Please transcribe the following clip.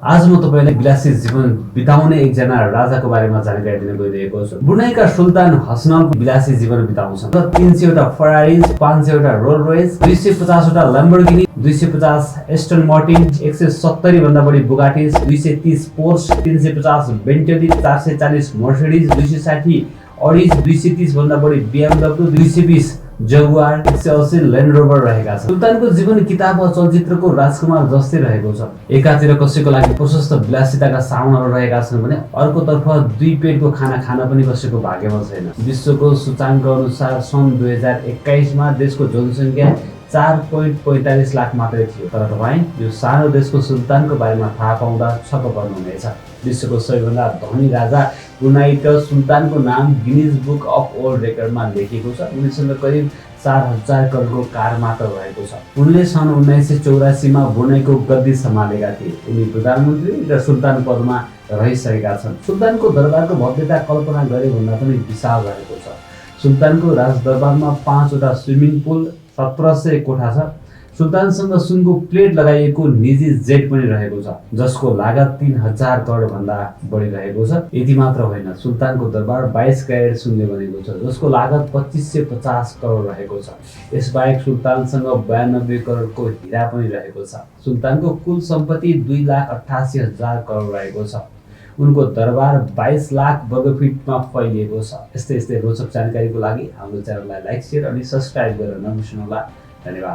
आज म तपाईलाई विलासी जीवन बिताउने एकजना राजाको बारेमा जानकारी दिन गइरहेको छु। ब्रुनाईका सुल्तान हसनल विलासी जीवन बिताउँछन्। 300 वटा फरारी, 500 वटा रोल्स रोयस, 250 वटा लैम्बोर्गिनी, 250 एस्टन मार्टिन, 170 भन्दा बढी बुगाटिस, 230 पोर्श, 350 बेन्टली, 440 मर्सिडीज, 260 ऑडीज, 230 भन्दा बढी BMW, 220 जगुआर, 180 ल्यान्ड रोभर रहेका छन्। सुल्तानको जीवन किताब वा चलचित्रको राजकुमार जस्तै रहेको छ। एकातिर कसैको लागि प्रशस्त विलासिताका सामानहरू रहेका छन् भने अर्कोतर्फ दुई पेटको खाना खान पनि कसैको भाग्यमा छैन। विश्वको सूचाङ्क अनुसार सन् 2021 मा देशको जनसङ्ख्या 4.45 लाख मात्रै थियो। तर तपाईँ यो सानो देशको सुल्तानको बारेमा थाहा पाउँदा छक्क पर्नुहुनेछ। विश्वको सबैभन्दा धनी राजा ब्रुनाई सुल्तानको नाम गिनिज बुक अफ वर्ल्ड रेकर्डमा लेखिएको छ। उनीसँग करिब 4000 करोडको कार मात्र रहेको छ। उनले सन् 1984 मा ब्रुनाईको गद्दी सम्हालेका थिए। उनी प्रधानमन्त्री र सुल्तान पदमा रहिसकेका छन्। सुल्तानको दरबारको भव्यता कल्पना गरे भन्दा पनि विशाल रहेको छ। सुल्तानको राजदरबारमा 5 वटा स्विमिङ पुल, 1700 कोठा छ। सुल्तानसँग सुनको प्लेट लगाइएको निजी जेट पनि रहेको छ, जसको लागत 3000 करोड भन्दा बढी रहेको छ। यति मात्र होइन, सुल्तानको दरबार 22 क्यारेट सुनले बनेको छ, जसको लागत 2550 करोड रहेको छ। यसबाहेक सुल्तानसँग 92 करोडको हिरा पनि रहेको छ। सुल्तानको कुल सम्पत्ति 2,88,000 करोड रहेको छ। उनको दरबार 22 लाख वर्गफिटमा फैलिएको छ। यस्तै रोचक जानकारीको लागि हाम्रो च्यानललाई लाइक, शेयर अनि सब्स्क्राइब गरेर नबिर्सनुहोला। धन्यवाद।